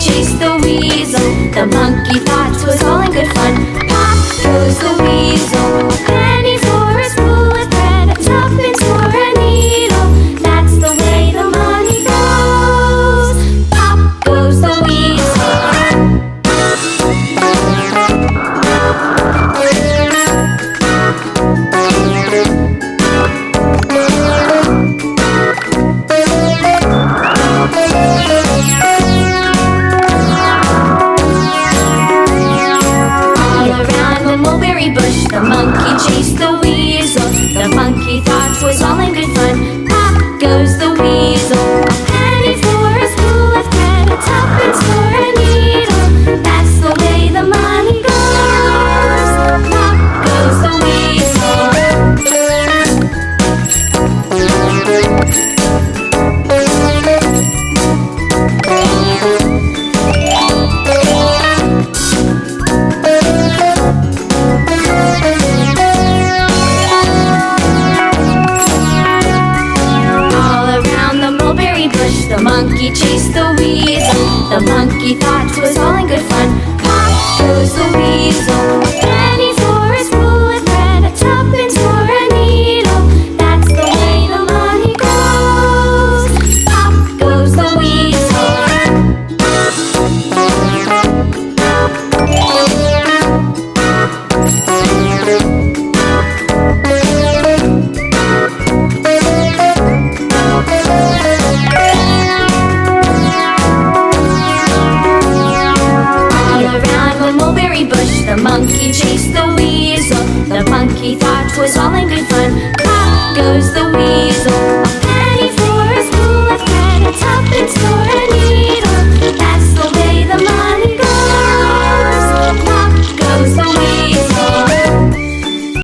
chased the weasel. The monkey thought 'twas all in good fun. Pop goes the weasel. A penny for a spool of thread, a tuppence for a needle. That's the way the money goes. Pop goes the weasel. Bush, the monkey chased the weasel. The monkey thought 'twas all in good fun. Pop goes the weasel. A penny for a spool of thread, a tuppence for a needle. That's the way the money goes. Pop goes the weasel. The monkey chased the weasel. The monkey thought 'twas all in good fun. Pop goes the weasel. A penny for a spool of thread, a tuppence for a needle. That's the way the money goes. Pop goes the weasel. Bush, the monkey chased the weasel. The monkey thought 'twas all in good fun. Pop goes the weasel.